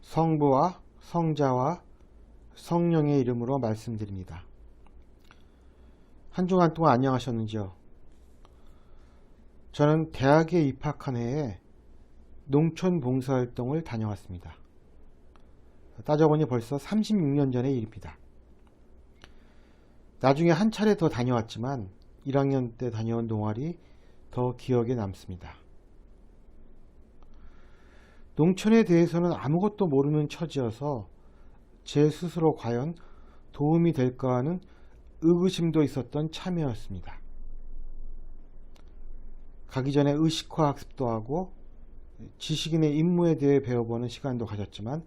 성부와 성자와 성령의 이름으로 말씀드립니다. 한 주간 동안 안녕하셨는지요? 저는 대학에 입학한 해에 농촌 봉사활동을 다녀왔습니다. 따져보니 벌써 36년 전의 일입니다. 나중에 한 차례 더 다녀왔지만 1학년 때 다녀온 동아리 더 기억에 남습니다. 농촌에 대해서는 아무것도 모르는 처지여서 제 스스로 과연 도움이 될까 하는 의구심도 있었던 참여였습니다. 가기 전에 의식화 학습도 하고 지식인의 임무에 대해 배워보는 시간도 가졌지만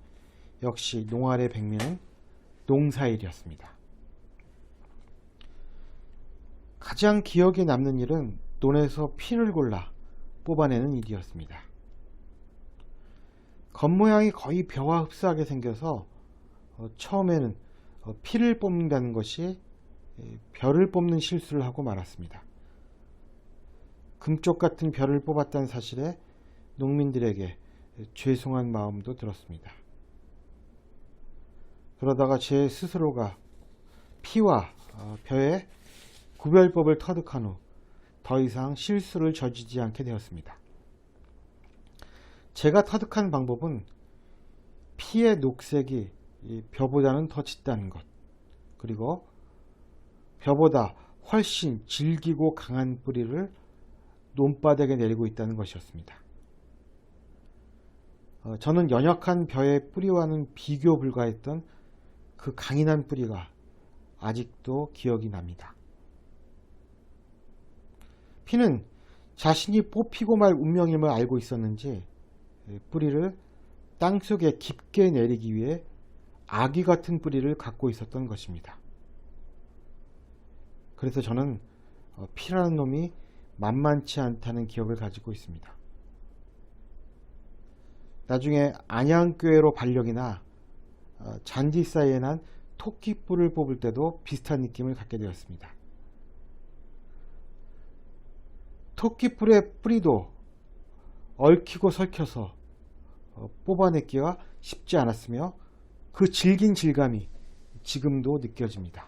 역시 농활의 백미는 농사일이었습니다. 가장 기억에 남는 일은 논에서 피를 골라 뽑아내는 일이었습니다. 겉모양이 거의 벼와 흡사하게 생겨서 처음에는 피를 뽑는다는 것이 벼를 뽑는 실수를 하고 말았습니다. 금쪽 같은 벼를 뽑았다는 사실에 농민들에게 죄송한 마음도 들었습니다. 그러다가 제 스스로가 피와 벼의 구별법을 터득한 후 더 이상 실수를 저지르지 않게 되었습니다. 제가 터득한 방법은 피의 녹색이 벼보다는 더 짙다는 것, 그리고 벼보다 훨씬 질기고 강한 뿌리를 논바닥에 내리고 있다는 것이었습니다. 저는 연약한 벼의 뿌리와는 비교 불가했던 그 강인한 뿌리가 아직도 기억이 납니다. 피는 자신이 뽑히고 말 운명임을 알고 있었는지 뿌리를 땅속에 깊게 내리기 위해 아기 같은 뿌리를 갖고 있었던 것입니다. 그래서 저는 피라는 놈이 만만치 않다는 기억을 가지고 있습니다. 나중에 안양교회로 발령이나 잔디 사이에 난 토끼뿔을 뽑을 때도 비슷한 느낌을 갖게 되었습니다. 토끼뿔의 뿌리도 얽히고 설켜서 뽑아내기가 쉽지 않았으며 그 질긴 질감이 지금도 느껴집니다.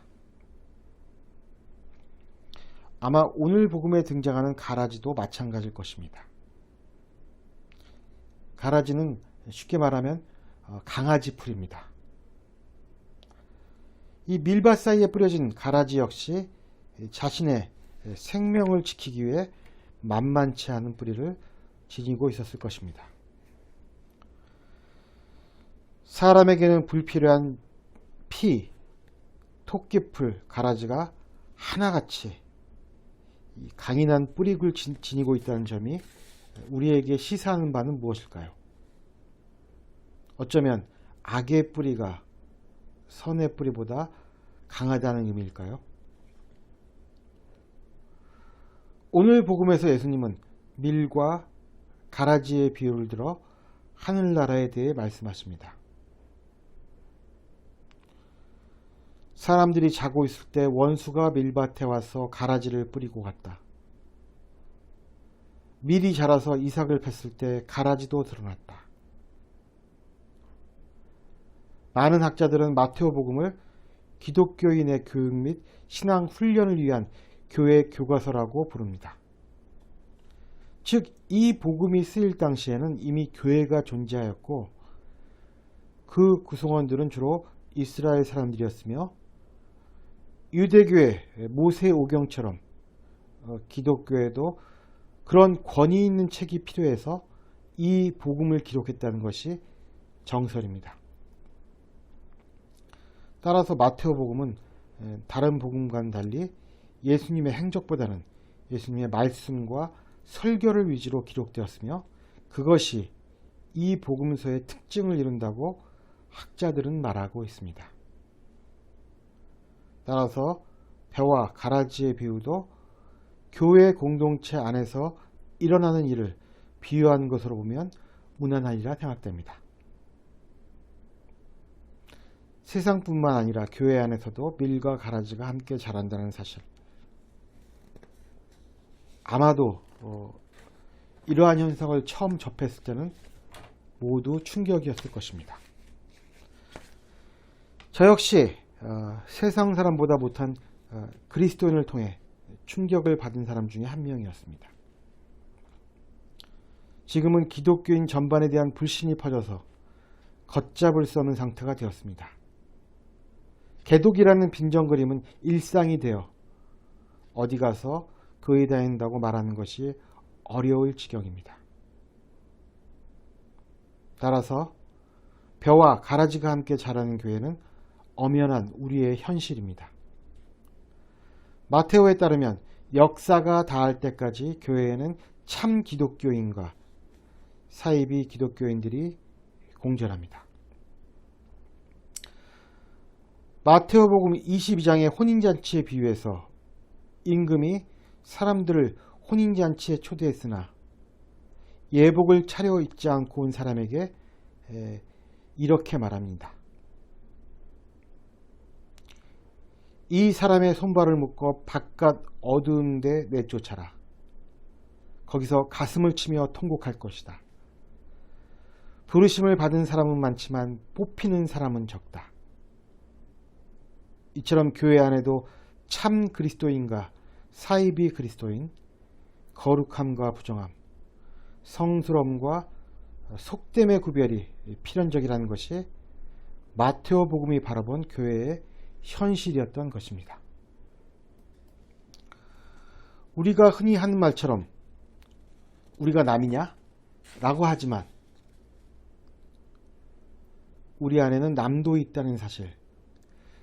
아마 오늘 복음에 등장하는 가라지도 마찬가지일 것입니다. 가라지는 쉽게 말하면 강아지 풀입니다. 이 밀밭 사이에 뿌려진 가라지 역시 자신의 생명을 지키기 위해 만만치 않은 뿌리를 지니고 있었을 것입니다. 사람에게는 불필요한 피, 토끼풀, 가라지가 하나같이 강인한 뿌리를 지니고 있다는 점이 우리에게 시사하는 바는 무엇일까요? 어쩌면 악의 뿌리가 선의 뿌리보다 강하다는 의미일까요? 오늘 복음에서 예수님은 밀과 가라지의 비유를 들어 하늘나라에 대해 말씀하십니다. 사람들이 자고 있을 때 원수가 밀밭에 와서 가라지를 뿌리고 갔다. 밀이 자라서 이삭을 팼을 때 가라지도 드러났다. 많은 학자들은 마테오복음을 기독교인의 교육 및 신앙 훈련을 위한 교회 교과서라고 부릅니다. 즉, 이 복음이 쓰일 당시에는 이미 교회가 존재하였고 그 구성원들은 주로 이스라엘 사람들이었으며 유대교회 모세오경처럼 기독교에도 그런 권위 있는 책이 필요해서 이 복음을 기록했다는 것이 정설입니다. 따라서 마테오복음은 다른 복음과는 달리 예수님의 행적보다는 예수님의 말씀과 설교를 위주로 기록되었으며 그것이 이 복음서의 특징을 이룬다고 학자들은 말하고 있습니다. 따라서 벼와 가라지의 비유도 교회 공동체 안에서 일어나는 일을 비유한 것으로 보면 무난하리라 생각됩니다. 세상뿐만 아니라 교회 안에서도 밀과 가라지가 함께 자란다는 사실, 아마도 이러한 현상을 처음 접했을 때는 모두 충격이었을 것입니다. 저 역시 세상 사람보다 못한 그리스도인을 통해 충격을 받은 사람 중에 한 명이었습니다. 지금은 기독교인 전반에 대한 불신이 퍼져서 걷잡을 수 없는 상태가 되었습니다. 개독이라는 빈정거림은 일상이 되어 어디 가서 교회 다닌다고 말하는 것이 어려울 지경입니다. 따라서 벼와 가라지가 함께 자라는 교회는 엄연한 우리의 현실입니다. 마테오에 따르면 역사가 닿을 때까지 교회에는 참 기독교인과 사이비 기독교인들이 공존합니다. 마테오복음 22장의 혼인잔치에 비유해서 임금이 사람들을 혼인잔치에 초대했으나 예복을 차려입지 않고 온 사람에게 이렇게 말합니다. 이 사람의 손발을 묶어 바깥 어두운 데 내쫓아라. 거기서 가슴을 치며 통곡할 것이다. 부르심을 받은 사람은 많지만 뽑히는 사람은 적다. 이처럼 교회 안에도 참 그리스도인과 사이비 그리스도인, 거룩함과 부정함, 성스러움과 속됨의 구별이 필연적이라는 것이 마테오 복음이 바라본 교회의 현실이었던 것입니다. 우리가 흔히 하는 말처럼 우리가 남이냐? 라고 하지만 우리 안에는 남도 있다는 사실,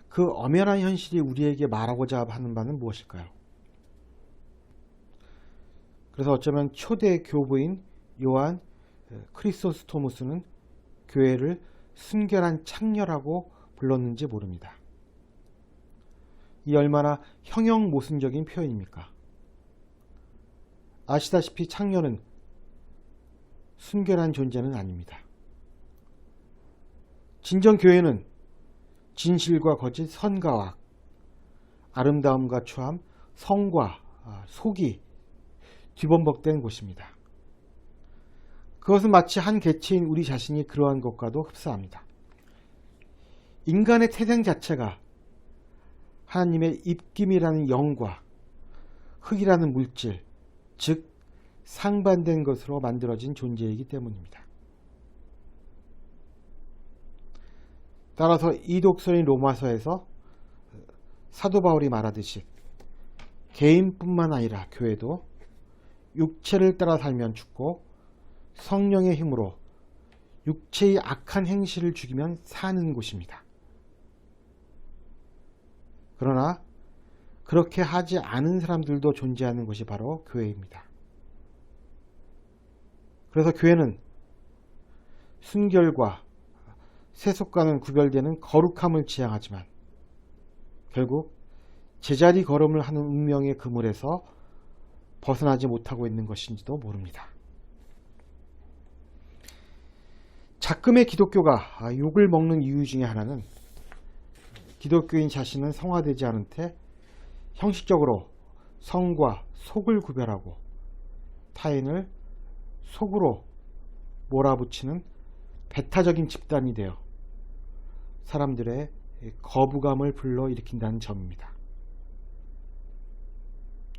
그 엄연한 현실이 우리에게 말하고자 하는 바는 무엇일까요? 그래서 어쩌면 초대 교부인 요한 크리소스토무스는 교회를 순결한 창녀라고 불렀는지 모릅니다. 이 얼마나 형용 모순적인 표현입니까? 아시다시피 창녀는 순결한 존재는 아닙니다. 진정 교회는 진실과 거짓, 선과 악, 아름다움과 추함, 성과 속이 뒤범벅된 곳입니다. 그것은 마치 한 개체인 우리 자신이 그러한 것과도 흡사합니다. 인간의 태생 자체가 하나님의 입김이라는 영과 흙이라는 물질, 즉 상반된 것으로 만들어진 존재이기 때문입니다. 따라서 이 독서인 로마서에서 사도 바울이 말하듯이 개인뿐만 아니라 교회도 육체를 따라 살면 죽고 성령의 힘으로 육체의 악한 행실을 죽이면 사는 곳입니다. 그러나 그렇게 하지 않은 사람들도 존재하는 것이 바로 교회입니다. 그래서 교회는 순결과 세속과는 구별되는 거룩함을 지향하지만 결국 제자리 걸음을 하는 운명의 그물에서 벗어나지 못하고 있는 것인지도 모릅니다. 작금의 기독교가 욕을 먹는 이유 중에 하나는 기독교인 자신은 성화되지 않은 채 형식적으로 성과 속을 구별하고 타인을 속으로 몰아붙이는 배타적인 집단이 되어 사람들의 거부감을 불러일으킨다는 점입니다.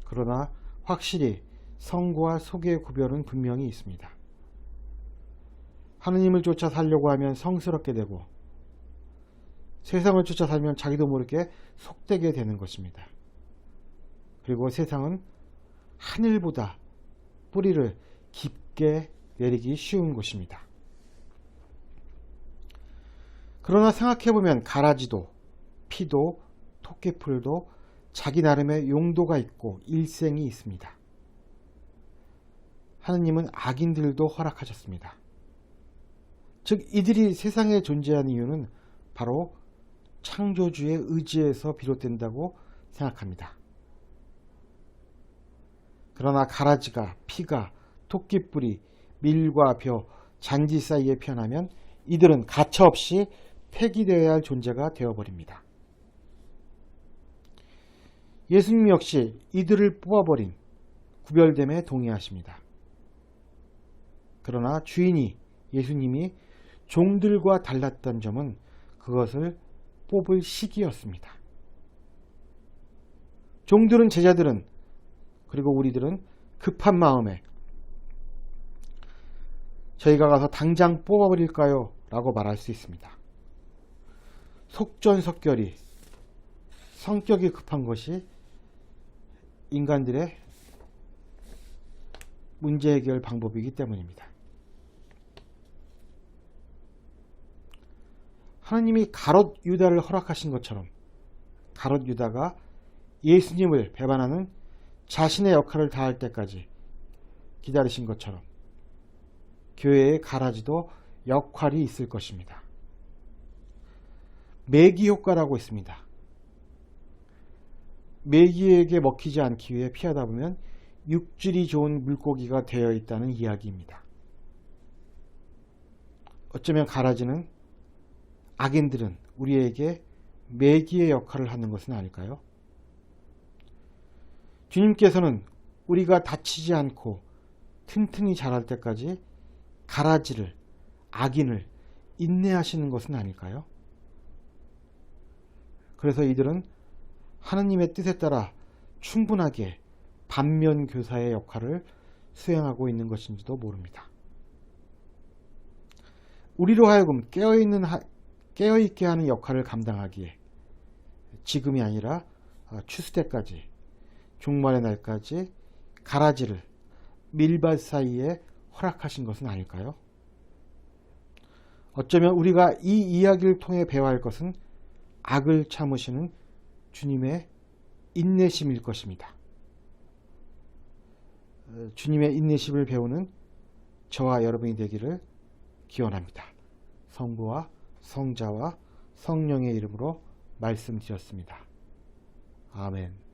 그러나 확실히 성과 속의 구별은 분명히 있습니다. 하느님을 쫓아 살려고 하면 성스럽게 되고 세상을 쫓아 살면 자기도 모르게 속되게 되는 것입니다. 그리고 세상은 하늘보다 뿌리를 깊게 내리기 쉬운 곳입니다. 그러나 생각해보면 가라지도, 피도, 토끼풀도 자기 나름의 용도가 있고 일생이 있습니다. 하느님은 악인들도 허락하셨습니다. 즉 이들이 세상에 존재하는 이유는 바로 창조주의 의지에서 비롯된다고 생각합니다. 그러나 가라지가, 피가, 토끼뿔이, 밀과 벼, 잔디 사이에 피어나면 이들은 가차없이 폐기되어야 할 존재가 되어버립니다. 예수님 역시 이들을 뽑아버린 구별됨에 동의하십니다. 그러나 주인이 예수님이 종들과 달랐던 점은 그것을 뽑을 시기였습니다. 종들은, 제자들은, 그리고 우리들은 급한 마음에 저희가 가서 당장 뽑아버릴까요? 라고 말할 수 있습니다. 속전속결이, 성격이 급한 것이 인간들의 문제 해결 방법이기 때문입니다. 하나님이 가롯 유다를 허락하신 것처럼 가롯 유다가 예수님을 배반하는 자신의 역할을 다할 때까지 기다리신 것처럼 교회의 가라지도 역할이 있을 것입니다. 매기 효과라고 있습니다. 매기에게 먹히지 않기 위해 피하다 보면 육질이 좋은 물고기가 되어 있다는 이야기입니다. 어쩌면 가라지는, 악인들은 우리에게 매기의 역할을 하는 것은 아닐까요? 주님께서는 우리가 다치지 않고 튼튼히 자랄 때까지 가라지를, 악인을 인내하시는 것은 아닐까요? 그래서 이들은 하느님의 뜻에 따라 충분하게 반면교사의 역할을 수행하고 있는 것인지도 모릅니다. 우리로 하여금 깨어있게 하는 역할을 감당하기에 지금이 아니라 추수 때까지, 종말의 날까지 가라지를 밀밭 사이에 허락하신 것은 아닐까요? 어쩌면 우리가 이 이야기를 통해 배워야 할 것은 악을 참으시는 주님의 인내심일 것입니다. 주님의 인내심을 배우는 저와 여러분이 되기를 기원합니다. 성부와 성자와 성령의 이름으로 말씀드렸습니다. 아멘.